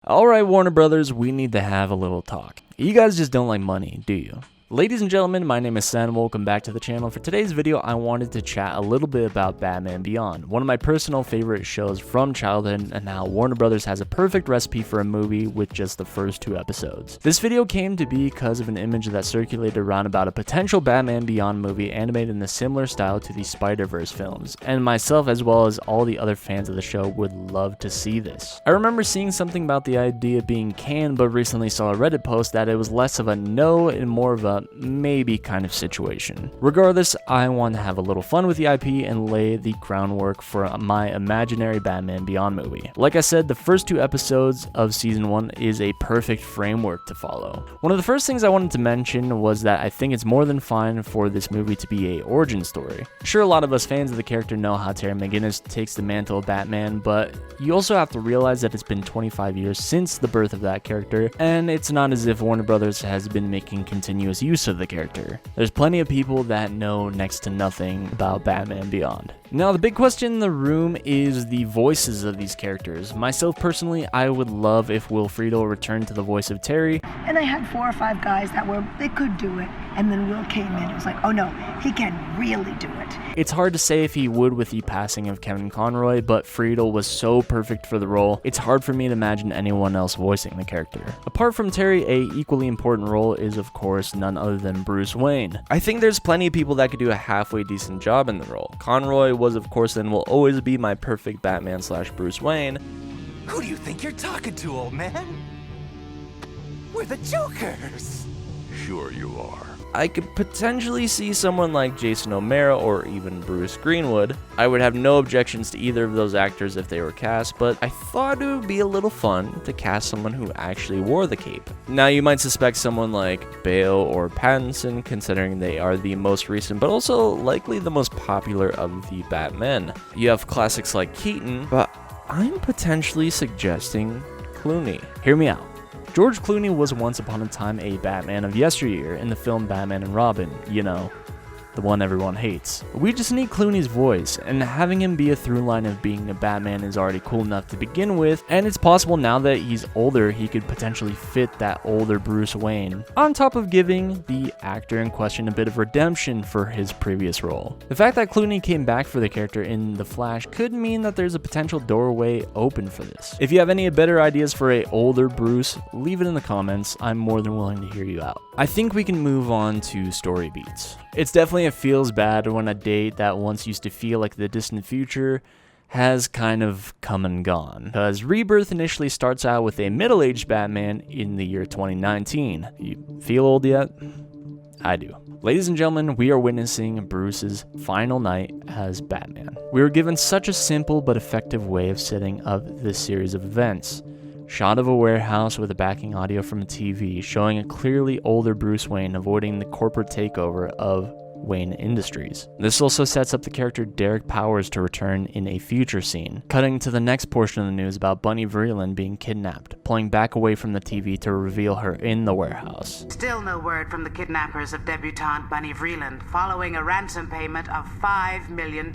Alright, Warner Brothers, we need to have a little talk. You guys just don't like money, do you? Ladies and gentlemen, my name is Sen. Welcome back to the channel. For today's video, I wanted to chat a little bit about Batman Beyond, one of my personal favorite shows from childhood, and how Warner Brothers has a perfect recipe for a movie with just the first 2 episodes. This video came to be because of an image that circulated around about a potential Batman Beyond movie animated in a similar style to the Spider-Verse films, and myself as well as all the other fans of the show would love to see this. I remember seeing something about the idea being canned, but recently saw a Reddit post that it was less of a no and more of a maybe kind of situation. Regardless, I want to have a little fun with the IP and lay the groundwork for my imaginary Batman Beyond movie. Like I said, the first 2 episodes of season 1 is a perfect framework to follow. One of the first things I wanted to mention was that I think it's more than fine for this movie to be a origin story. Sure, a lot of us fans of the character know how Terry McGinnis takes the mantle of Batman, but you also have to realize that it's been 25 years since the birth of that character, and it's not as if Warner Brothers has been making continuous use of the character. There's plenty of people that know next to nothing about Batman Beyond. Now, the big question in the room is the voices of these characters. Myself personally, I would love if Will Friedle returned to the voice of Terry. And I had 4 or 5 guys that they could do it, and then Will came in. It was like, oh no, he can really do it. It's hard to say if he would with the passing of Kevin Conroy, but Friedle was so perfect for the role, it's hard for me to imagine anyone else voicing the character. Apart from Terry, a equally important role is of course none other than Bruce Wayne. I think there's plenty of people that could do a halfway decent job in the role. Conroy was of course and will always be my perfect Batman / Bruce Wayne. Who do you think you're talking to, old man? We're the Jokers! Sure you are. I could potentially see someone like Jason O'Mara or even Bruce Greenwood. I would have no objections to either of those actors if they were cast, but I thought it would be a little fun to cast someone who actually wore the cape. Now, you might suspect someone like Bale or Pattinson, considering they are the most recent, but also likely the most popular of the Batmen. You have classics like Keaton, but I'm potentially suggesting Clooney. Hear me out. George Clooney was once upon a time a Batman of yesteryear in the film Batman and Robin, you know, the one everyone hates. We just need Clooney's voice, and having him be a through line of being a Batman is already cool enough to begin with, and it's possible now that he's older, he could potentially fit that older Bruce Wayne, on top of giving the actor in question a bit of redemption for his previous role. The fact that Clooney came back for the character in The Flash could mean that there's a potential doorway open for this. If you have any better ideas for a older Bruce, leave it in the comments. I'm more than willing to hear you out. I think we can move on to story beats. It's definitely it feels bad when a date that once used to feel like the distant future has kind of come and gone. Because Rebirth initially starts out with a middle-aged Batman in the year 2019. You feel old yet? I do. Ladies and gentlemen, we are witnessing Bruce's final night as Batman. We were given such a simple but effective way of setting up this series of events. Shot of a warehouse with a backing audio from a TV showing a clearly older Bruce Wayne avoiding the corporate takeover of Wayne Industries. This also sets up the character Derek Powers to return in a future scene. Cutting to the next portion of the news about Bunny Vreeland being kidnapped, pulling back away from the TV to reveal her in the warehouse. Still no word from the kidnappers of debutante Bunny Vreeland following a ransom payment of $5 million.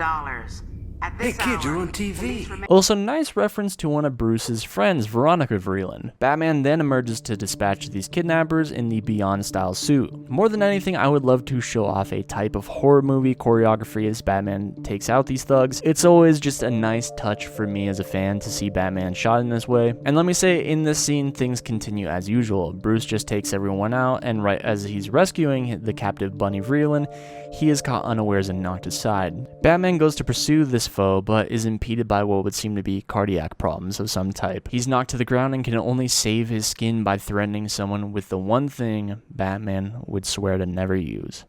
Hey kid, you're on TV. Also, nice reference to one of Bruce's friends, Veronica Vreeland. Batman then emerges to dispatch these kidnappers in the Beyond style suit. More than anything, I would love to show off a type of horror movie choreography as Batman takes out these thugs. It's always just a nice touch for me as a fan to see Batman shot in this way. And let me say, in this scene, things continue as usual. Bruce just takes everyone out, and right as he's rescuing the captive Bunny Vreeland, he is caught unawares and knocked aside. Batman goes to pursue this foe, but is impeded by what would seem to be cardiac problems of some type. He's knocked to the ground and can only save his skin by threatening someone with the one thing Batman would swear to never use: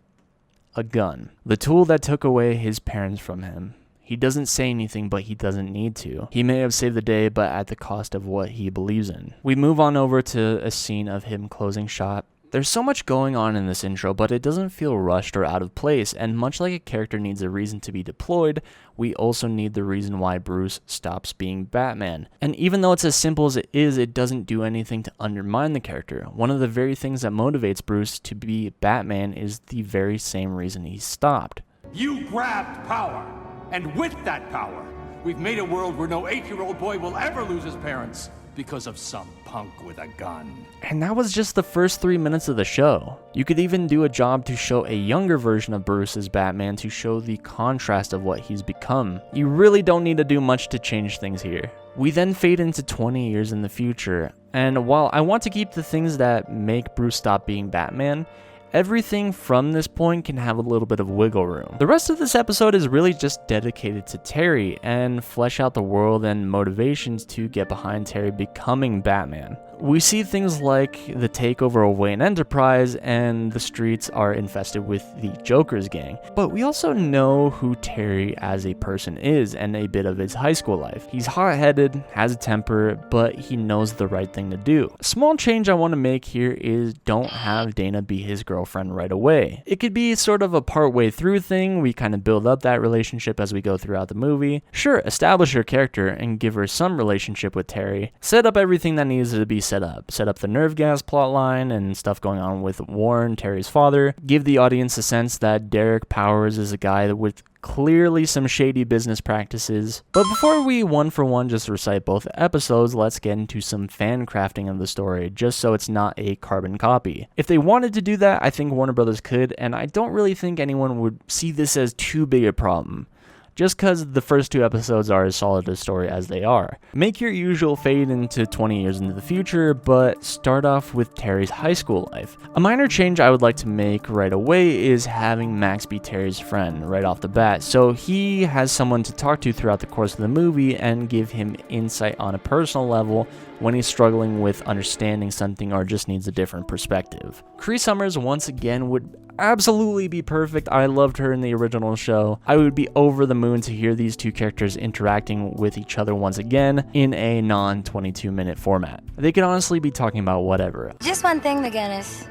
a gun. The tool that took away his parents from him. He doesn't say anything, but he doesn't need to. He may have saved the day, but at the cost of what he believes in. We move on over to a scene of him closing shot. There's so much going on in this intro, but it doesn't feel rushed or out of place, and much like a character needs a reason to be deployed, we also need the reason why Bruce stops being Batman. And even though it's as simple as it is, it doesn't do anything to undermine the character. One of the very things that motivates Bruce to be Batman is the very same reason he stopped. You grabbed power, and with that power, we've made a world where no 8-year-old boy will ever lose his parents. because of some punk with a gun. And that was just the first 3 minutes of the show. You could even do a job to show a younger version of Bruce as Batman to show the contrast of what he's become. You really don't need to do much to change things here. We then fade into 20 years in the future, and while I want to keep the things that make Bruce stop being Batman, everything from this point can have a little bit of wiggle room. The rest of this episode is really just dedicated to Terry and flesh out the world and motivations to get behind Terry becoming Batman. We see things like the takeover of Wayne Enterprise and the streets are infested with the Joker's gang. But we also know who Terry as a person is and a bit of his high school life. He's hot-headed, has a temper, but he knows the right thing to do. A small change I want to make here is don't have Dana be his girlfriend right away. It could be sort of a part-way through thing. We kind of build up that relationship as we go throughout the movie. Sure, establish her character and give her some relationship with Terry. Set up everything that needs to be set up the nerve gas plotline and stuff going on with Warren, Terry's father. Give the audience a sense that Derek Powers is a guy with clearly some shady business practices. But before we one for one just recite both episodes, let's get into some fan crafting of the story, just so it's not a carbon copy. If they wanted to do that, I think Warner Brothers could, and I don't really think anyone would see this as too big a problem, just because the first 2 episodes are as solid a story as they are. Make your usual fade into 20 years into the future, but start off with Terry's high school life. A minor change I would like to make right away is having Max be Terry's friend right off the bat, so he has someone to talk to throughout the course of the movie and give him insight on a personal level when he's struggling with understanding something or just needs a different perspective. Cree Summers once again would absolutely be perfect. I loved her in the original show. I would be over the moon to hear these two characters interacting with each other once again in a non-22 minute format. They could honestly be talking about whatever. Just one thing, McGinnis.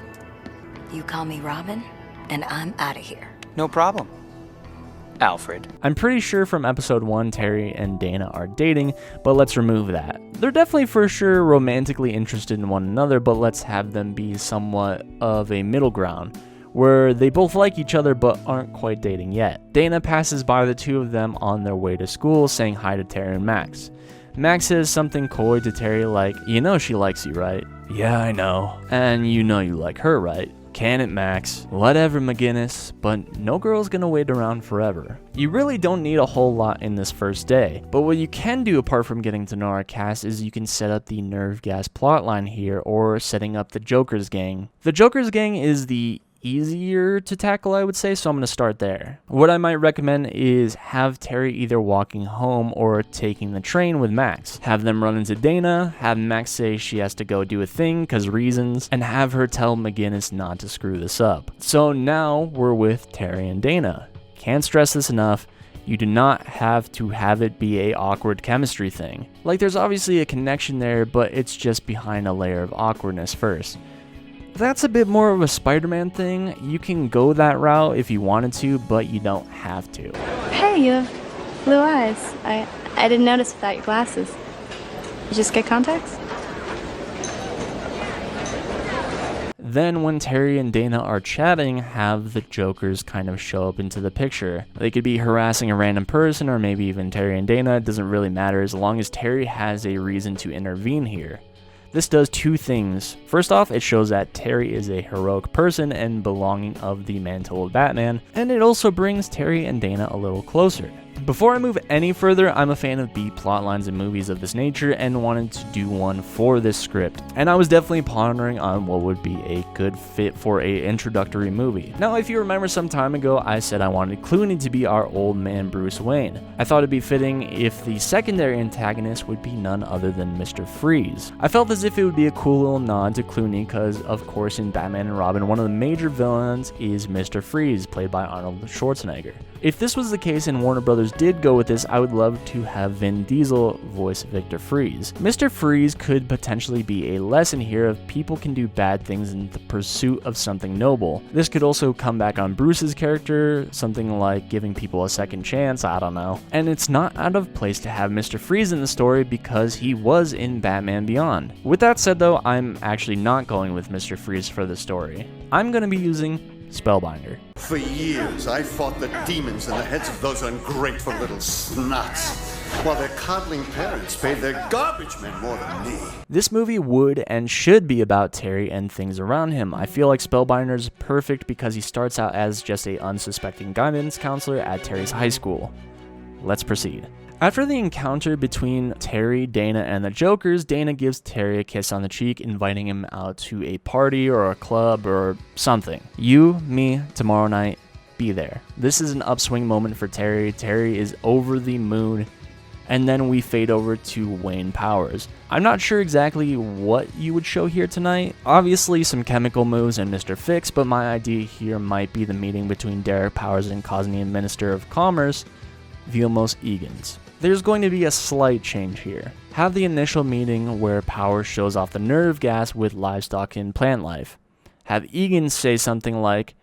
You call me Robin, and I'm out of here. No problem, Alfred. I'm pretty sure from episode 1 Terry and Dana are dating, but let's remove that. They're definitely for sure romantically interested in one another, but let's have them be somewhat of a middle ground, where they both like each other but aren't quite dating yet. Dana passes by the two of them on their way to school saying hi to Terry and Max. Max says something coy to Terry like, "You know she likes you, right?" "Yeah, I know." "And you know you like her, right?" "Can it, Max?" "Whatever, McGinnis, but no girl's gonna wait around forever." You really don't need a whole lot in this first day, but what you can do apart from getting to know our cast is you can set up the nerve gas plotline here or setting up the Joker's gang. The Joker's gang is the easier to tackle, I would say, so I'm going to start there. What I might recommend is have Terry either walking home or taking the train with Max. Have them run into Dana, have Max say she has to go do a thing because reasons, and have her tell McGinnis not to screw this up. So now we're with Terry and Dana. Can't stress this enough. You do not have to have it be a awkward chemistry thing. Like, there's obviously a connection there, but it's just behind a layer of awkwardness first. That's a bit more of a Spider-Man thing. You can go that route if you wanted to, but you don't have to. Hey, you have blue eyes. I didn't notice without your glasses. You just get contacts? Then when Terry and Dana are chatting, have the Jokers kind of show up into the picture. They could be harassing a random person or maybe even Terry and Dana. It doesn't really matter as long as Terry has a reason to intervene here. This does 2 things. First off, it shows that Terry is a heroic person and belonging of the mantle of Batman, and it also brings Terry and Dana a little closer. Before I move any further, I'm a fan of B plotlines in movies of this nature and wanted to do one for this script. And I was definitely pondering on what would be a good fit for a introductory movie. Now, if you remember some time ago, I said I wanted Clooney to be our old man Bruce Wayne. I thought it'd be fitting if the secondary antagonist would be none other than Mr. Freeze. I felt as if it would be a cool little nod to Clooney because, of course, in Batman and Robin, one of the major villains is Mr. Freeze, played by Arnold Schwarzenegger. If this was the case and Warner Brothers did go with this, I would love to have Vin Diesel voice Victor Freeze. Mr. Freeze could potentially be a lesson here of people can do bad things in the pursuit of something noble. This could also come back on Bruce's character, something like giving people a second chance, I don't know. And it's not out of place to have Mr. Freeze in the story because he was in Batman Beyond. With that said though, I'm actually not going with Mr. Freeze for the story. I'm going to be using Spellbinder. For years, I fought the demons in the heads of those ungrateful little snots. while their coddling parents paid their garbage men more than me. This movie would and should be about Terry and things around him. I feel like Spellbinder's perfect because he starts out as just a unsuspecting guidance counselor at Terry's high school. Let's proceed. After the encounter between Terry, Dana, and the Jokers, Dana gives Terry a kiss on the cheek, inviting him out to a party or a club or something. You, me, tomorrow night, be there. This is an upswing moment for Terry. Terry is over the moon, and then we fade over to Wayne Powers. I'm not sure exactly what you would show here tonight. Obviously some chemical moves and Mr. Fix, but my idea here might be the meeting between Derek Powers and Cosnian Minister of Commerce, Vilmos Egan's. There's going to be a slight change here. Have the initial meeting where Powers shows off the nerve gas with livestock in plant life. Have Egan say something like,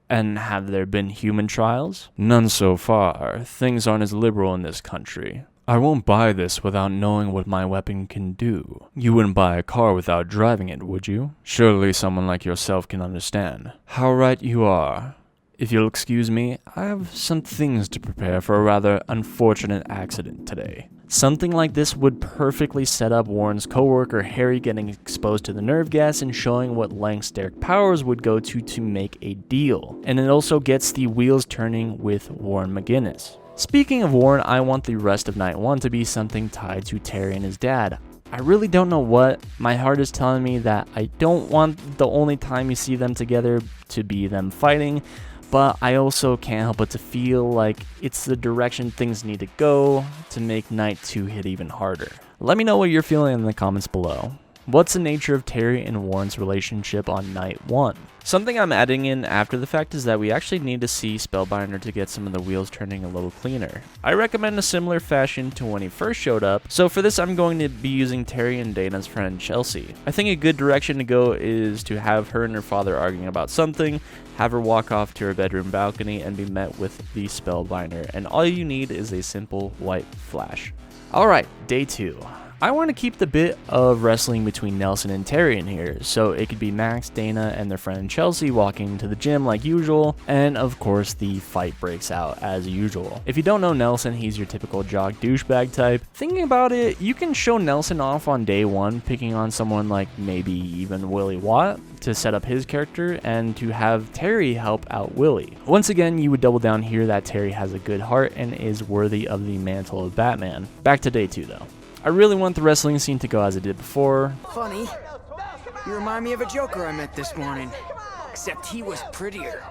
"And have there been human trials?" "None so far. Things aren't as liberal in this country. I won't buy this without knowing what my weapon can do." "You wouldn't buy a car without driving it, would you?" "Surely someone like yourself can understand." "How right you are. If you'll excuse me, I have some things to prepare for a rather unfortunate accident today." Something like this would perfectly set up Warren's coworker Harry getting exposed to the nerve gas and showing what lengths Derek Powers would go to make a deal. And it also gets the wheels turning with Warren McGinnis. Speaking of Warren, I want the rest of night one to be something tied to Terry and his dad. I really don't know what. My heart is telling me that I don't want the only time you see them together to be them fighting, but I also can't help but to feel like it's the direction things need to go to make night 2 hit even harder. Let me know what you're feeling in the comments below. What's the nature of Terry and Warren's relationship on night 1? Something I'm adding in after the fact is that we actually need to see Spellbinder to get some of the wheels turning a little cleaner. I recommend a similar fashion to when he first showed up, so for this I'm going to be using Terry and Dana's friend Chelsea. I think a good direction to go is to have her and her father arguing about something, have her walk off to her bedroom balcony and be met with the Spellbinder, and all you need is a simple white flash. Alright, day 2. I want to keep the bit of wrestling between Nelson and Terry in here, so it could be Max, Dana, and their friend Chelsea walking to the gym like usual, and of course the fight breaks out as usual. If you don't know Nelson, he's your typical jock douchebag type. Thinking about it, you can show Nelson off on day 1, picking on someone like maybe even Willie Watt to set up his character, and to have Terry help out Willie. Once again, you would double down here that Terry has a good heart and is worthy of the mantle of Batman. Back to day 2 though. I really want the wrestling scene to go as it did before. Funny, you remind me of a Joker I met this morning, except he was prettier.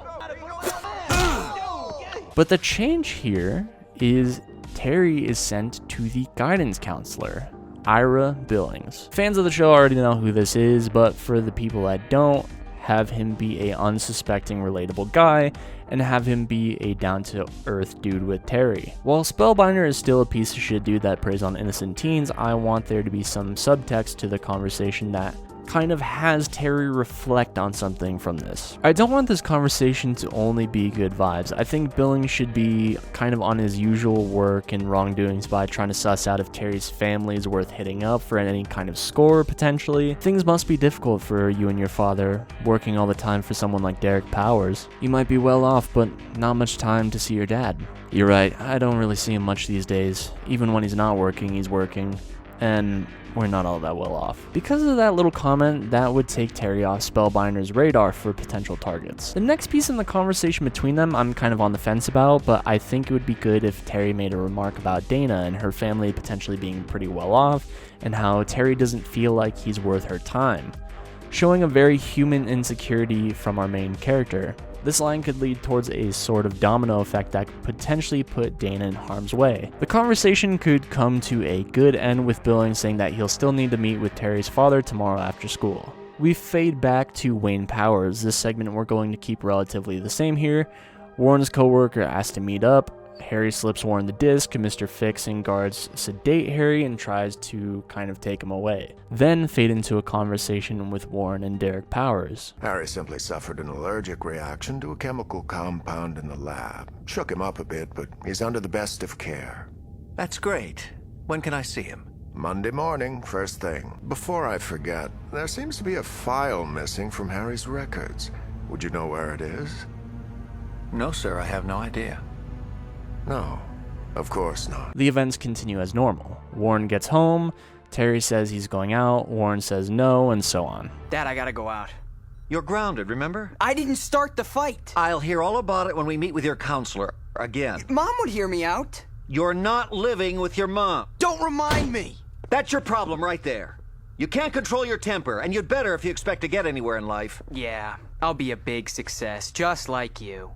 But the change here is Terry is sent to the guidance counselor, Ira Billings. Fans of the show already know who this is, but for the people that don't, have him be a unsuspecting, relatable guy, and have him be a down-to-earth dude with Terry. While Spellbinder is still a piece of shit dude that preys on innocent teens, I want there to be some subtext to the conversation that kind of has Terry reflect on something from this. I don't want this conversation to only be good vibes. I think Billings should be kind of on his usual work and wrongdoings by trying to suss out if Terry's family is worth hitting up for any kind of score, potentially. Things must be difficult for you and your father, working all the time for someone like Derek Powers. You might be well off, but not much time to see your dad. You're right, I don't really see him much these days. Even when he's not working, he's working. And we're not all that well off. Because of that little comment, that would take Terry off Spellbinder's radar for potential targets. The next piece in the conversation between them, I'm kind of on the fence about, but I think it would be good if Terry made a remark about Dana and her family potentially being pretty well off, and how Terry doesn't feel like he's worth her time, showing a very human insecurity from our main character. This line could lead towards a sort of domino effect that could potentially put Dana in harm's way. The conversation could come to a good end with Billings saying that he'll still need to meet with Terry's father tomorrow after school. We fade back to Wayne Powers. This segment we're going to keep relatively the same here. Warren's co-worker asked to meet up. Harry slips Warren the disc, Mr. Fix and guards sedate Harry and tries to kind of take him away. Then fade into a conversation with Warren and Derek Powers. Harry simply suffered an allergic reaction to a chemical compound in the lab. Shook him up a bit, but he's under the best of care. That's great. When can I see him? Monday morning, first thing. Before I forget, there seems to be a file missing from Harry's records. Would you know where it is? No, sir, I have no idea. No. Of course not. The events continue as normal. Warren gets home, Terry says he's going out, Warren says no, and so on. Dad, I gotta go out. You're grounded, remember? I didn't start the fight. I'll hear all about it when we meet with your counselor again. Mom would hear me out. You're not living with your mom. Don't remind me. That's your problem right there. You can't control your temper, and you'd better if you expect to get anywhere in life. Yeah, I'll be a big success, just like you.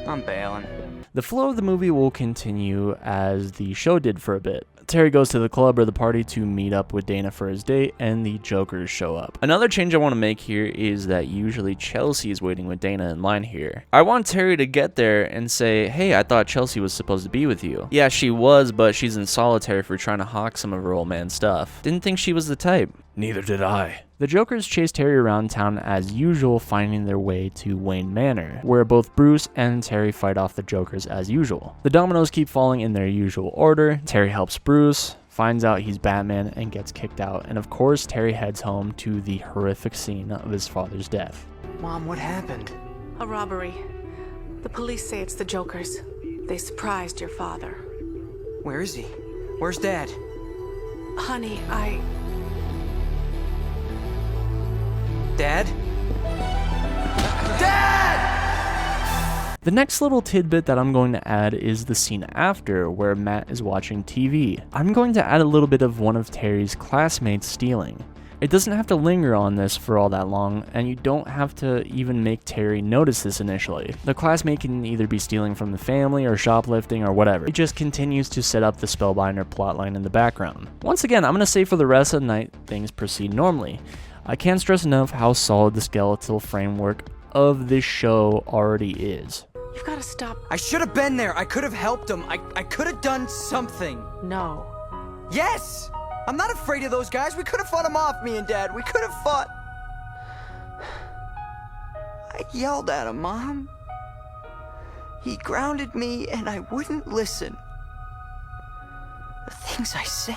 I'm bailing. The flow of the movie will continue as the show did for a bit. Terry goes to the club or the party to meet up with Dana for his date, and the Jokers show up. Another change I want to make here is that usually Chelsea is waiting with Dana in line here. I want Terry to get there and say, hey, I thought Chelsea was supposed to be with you. Yeah, she was, but she's in solitary for trying to hawk some of her old man stuff. Didn't think she was the type. Neither did I. The Jokers chase Terry around town as usual, finding their way to Wayne Manor, where both Bruce and Terry fight off the Jokers as usual. The dominoes keep falling in their usual order. Terry helps Bruce, finds out he's Batman, and gets kicked out. And of course, Terry heads home to the horrific scene of his father's death. Mom, what happened? A robbery. The police say it's the Jokers. They surprised your father. Where is he? Where's Dad? Honey, Dad? Dad! The next little tidbit that I'm going to add is the scene after, where Matt is watching TV. I'm going to add a little bit of one of Terry's classmates stealing. It doesn't have to linger on this for all that long, and you don't have to even make Terry notice this initially. The classmate can either be stealing from the family or shoplifting or whatever. It just continues to set up the Spellbinder plotline in the background. Once again, I'm going to say for the rest of the night, things proceed normally. I can't stress enough how solid the skeletal framework of this show already is. you've got to stop. I should have been there. I could have helped him. I could have done something. No. Yes! I'm not afraid of those guys. We could have fought them off, me and Dad. We could have fought. I yelled at him, Mom. He grounded me and I wouldn't listen. The things I said.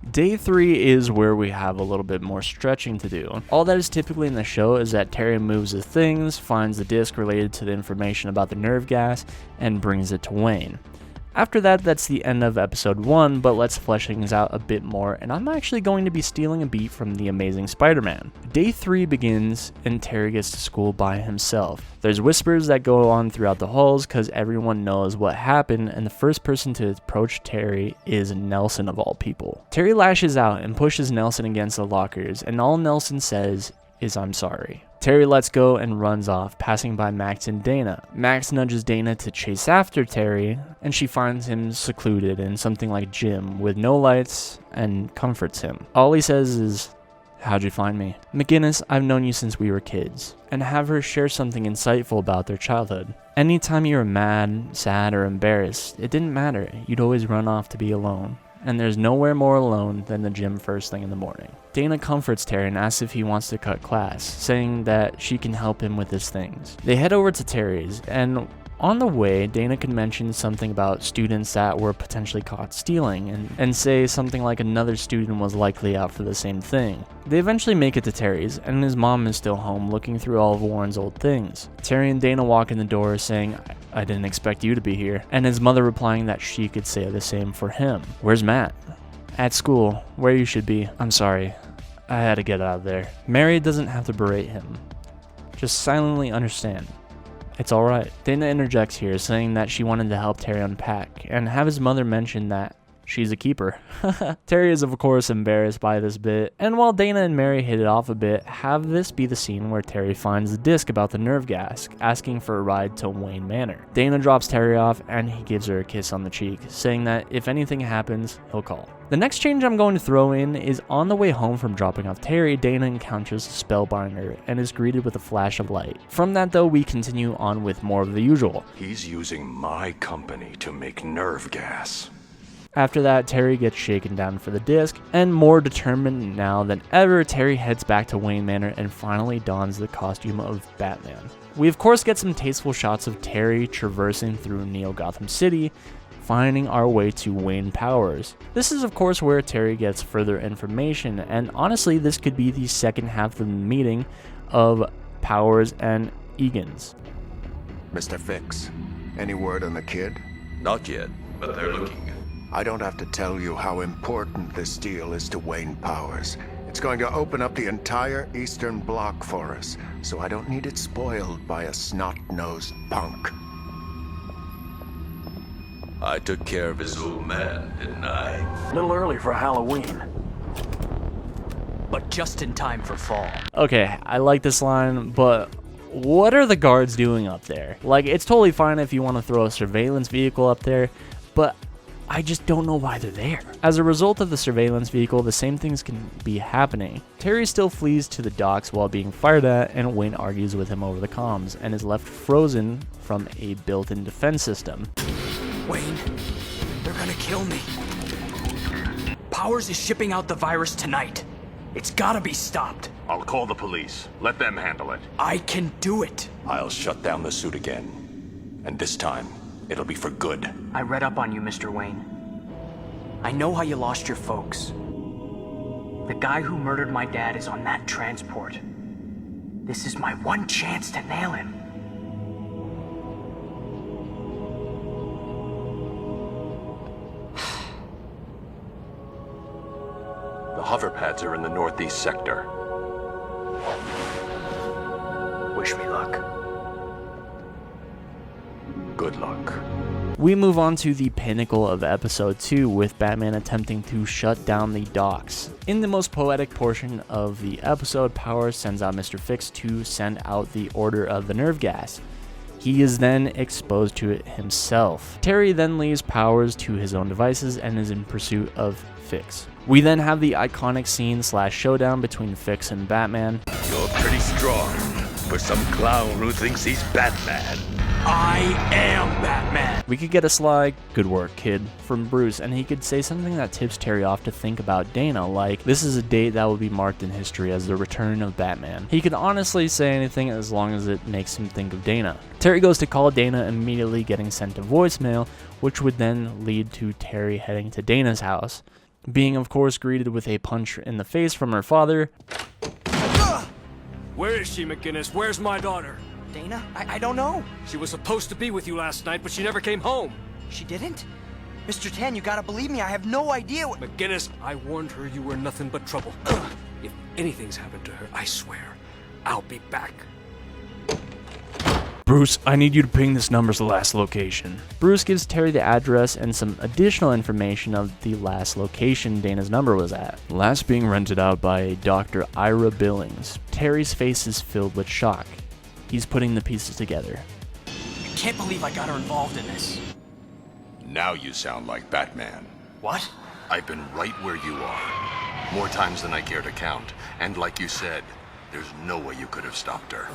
Day 3 is where we have a little bit more stretching to do. All that is typically in the show is that Terry moves the things, finds the disc related to the information about the nerve gas, and brings it to Wayne. After that, that's the end of episode 1, but let's flesh things out a bit more, and I'm actually going to be stealing a beat from The Amazing Spider-Man. Day 3 begins, and Terry gets to school by himself. There's whispers that go on throughout the halls because everyone knows what happened, and the first person to approach Terry is Nelson of all people. Terry lashes out and pushes Nelson against the lockers, and all Nelson says is "I'm sorry." Terry lets go and runs off, passing by Max and Dana. Max nudges Dana to chase after Terry, and she finds him secluded in something like gym with no lights and comforts him. All he says is, "How'd you find me?" McGinnis, I've known you since we were kids, and have her share something insightful about their childhood. Anytime you were mad, sad, or embarrassed, it didn't matter. You'd always run off to be alone. And there's nowhere more alone than the gym first thing in the morning. Dana comforts Terry and asks if he wants to cut class, saying that she can help him with his things. They head over to Terry's, and on the way, Dana can mention something about students that were potentially caught stealing, and say something like another student was likely out for the same thing. They eventually make it to Terry's, and his mom is still home looking through all of Warren's old things. Terry and Dana walk in the door saying, "I didn't expect you to be here," and his mother replying that she could say the same for him. "Where's Matt?" "At school, where you should be. I'm sorry. I had to get out of there." Mary doesn't have to berate him. Just silently understand. It's alright. Dana interjects here, saying that she wanted to help Terry unpack, and have his mother mention that she's a keeper. Terry is of course embarrassed by this bit, and while Dana and Mary hit it off a bit, have this be the scene where Terry finds the disc about the nerve gas, asking for a ride to Wayne Manor. Dana drops Terry off, and he gives her a kiss on the cheek, saying that if anything happens, he'll call. The next change I'm going to throw in is on the way home from dropping off Terry, Dana encounters the Spellbinder and is greeted with a flash of light. From that though, we continue on with more of the usual. He's using my company to make nerve gas. After that, Terry gets shaken down for the disc, and more determined now than ever, Terry heads back to Wayne Manor and finally dons the costume of Batman. We of course get some tasteful shots of Terry traversing through Neo-Gotham City, finding our way to Wayne Powers. This is of course where Terry gets further information, and honestly this could be the second half of the meeting of Powers and Egan's. Mr. Fix, Any word on the kid? Not yet, but they're looking. I don't have to tell you how important this deal is to Wayne Powers. It's going to open up the entire Eastern Bloc for us, so I don't need it spoiled by a snot-nosed punk. I took care of his old man, didn't I? A little early for Halloween. But just in time for fall. Okay, I like this line, but what are the guards doing up there? Like, it's totally fine if you want to throw a surveillance vehicle up there, but I just don't know why they're there. As a result of the surveillance vehicle, the same things can be happening. Terry still flees to the docks while being fired at, and Wayne argues with him over the comms and is left frozen from a built-in defense system. Wayne, they're gonna kill me. Powers is shipping out the virus tonight. It's gotta be stopped. I'll call the police. Let them handle it. I can do it. I'll shut down the suit again. And this time, it'll be for good. I read up on you, Mr. Wayne. I know how you lost your folks. The guy who murdered my dad is on that transport. This is my one chance to nail him. The hover pads are in the northeast sector. Wish me luck. Good luck. We move on to the pinnacle of episode 2 with Batman attempting to shut down the docks. In the most poetic portion of the episode, Powers sends out Mr. Fix to send out the order of the nerve gas. He is then exposed to it himself. Terry then leaves Powers to his own devices and is in pursuit of Fix. We then have the iconic scene / showdown between Fix and Batman. You're pretty strong for some clown who thinks he's Batman. I am Batman. We could get a sly, "Good work, kid," from Bruce, and he could say something that tips Terry off to think about Dana, like, this is a date that will be marked in history as the return of Batman. He could honestly say anything as long as it makes him think of Dana. Terry goes to call Dana, immediately getting sent to voicemail, which would then lead to Terry heading to Dana's house, being of course greeted with a punch in the face from her father. Where is she, McGinnis? Where's my daughter? Dana? I don't know. She was supposed to be with you last night, but she never came home. She didn't? Mr. Tan, you gotta believe me, I have no idea what— McGinnis, I warned her you were nothing but trouble. If anything's happened to her, I swear, I'll be back. Bruce, I need you to ping this number's last location. Bruce gives Terry the address and some additional information of the last location Dana's number was at. Last being rented out by a Dr. Ira Billings. Terry's face is filled with shock. He's putting the pieces together. I can't believe I got her involved in this. Now you sound like Batman. What? I've been right where you are. More times than I care to count. And like you said, there's no way you could have stopped her.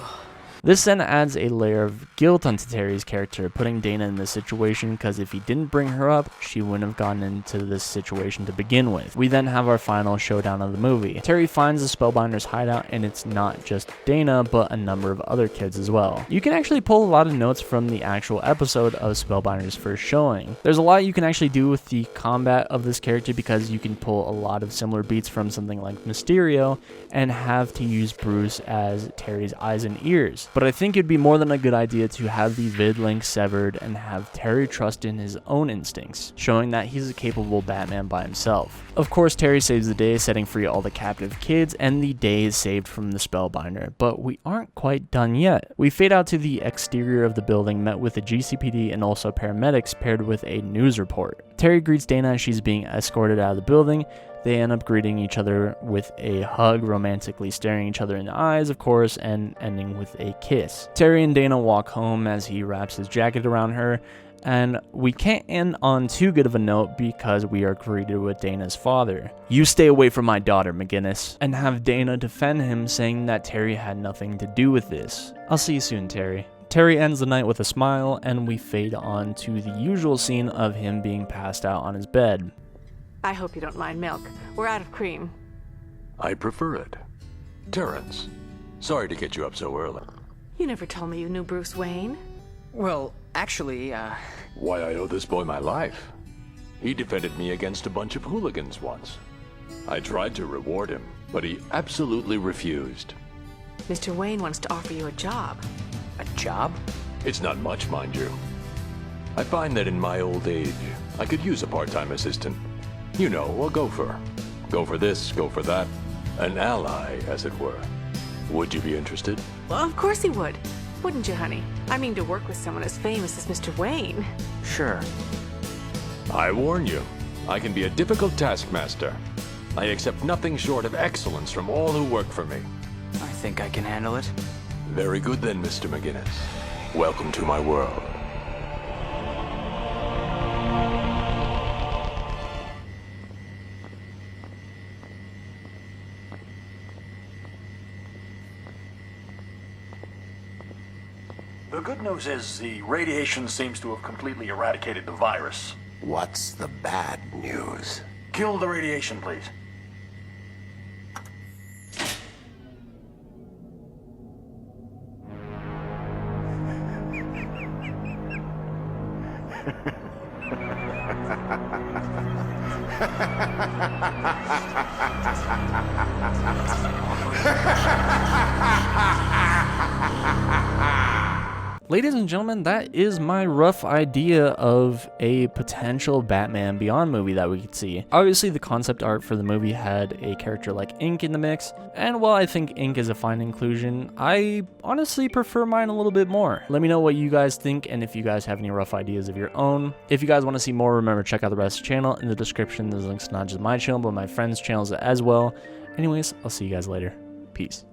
This then adds a layer of guilt onto Terry's character, putting Dana in this situation, because if he didn't bring her up, she wouldn't have gotten into this situation to begin with. We then have our final showdown of the movie. Terry finds the Spellbinder's hideout, and it's not just Dana, but a number of other kids as well. You can actually pull a lot of notes from the actual episode of Spellbinder's first showing. There's a lot you can actually do with the combat of this character, because you can pull a lot of similar beats from something like Mysterio, and have to use Bruce as Terry's eyes and ears. But I think it'd be more than a good idea to have the vid link severed and have Terry trust in his own instincts, showing that he's a capable Batman by himself. Of course, Terry saves the day, setting free all the captive kids, and the day is saved from the Spellbinder, but we aren't quite done yet. We fade out to the exterior of the building, met with the GCPD and also paramedics, paired with a news report. Terry greets Dana as she's being escorted out of the building. They end up greeting each other with a hug, romantically staring each other in the eyes, of course, and ending with a kiss. Terry and Dana walk home as he wraps his jacket around her, and we can't end on too good of a note because we are greeted with Dana's father. "You stay away from my daughter, McGinnis," and have Dana defend him, saying that Terry had nothing to do with this. "I'll see you soon, Terry." Terry ends the night with a smile, and we fade on to the usual scene of him being passed out on his bed. I hope you don't mind milk. We're out of cream. I prefer it. Terrence, sorry to get you up so early. You never told me you knew Bruce Wayne. Well, actually, Why I owe this boy my life. He defended me against a bunch of hooligans once. I tried to reward him, but he absolutely refused. Mr. Wayne wants to offer you a job. A job? It's not much, mind you. I find that in my old age, I could use a part-time assistant. You know, a gopher. Go for this, go for that. An ally, as it were. Would you be interested? Well, of course he would. Wouldn't you, honey? I mean, to work with someone as famous as Mr. Wayne. Sure. I warn you, I can be a difficult taskmaster. I accept nothing short of excellence from all who work for me. I think I can handle it. Very good then, Mr. McGinnis. Welcome to my world. The good news is the radiation seems to have completely eradicated the virus. What's the bad news? Kill the radiation, please. Ladies and gentlemen, that is my rough idea of a potential Batman Beyond movie that we could see. Obviously, the concept art for the movie had a character like Ink in the mix, and while I think Ink is a fine inclusion, I honestly prefer mine a little bit more. Let me know what you guys think, and if you guys have any rough ideas of your own. If you guys want to see more, remember check out the rest of the channel. In the description, there's links to not just my channel, but my friends' channels as well. Anyways, I'll see you guys later. Peace.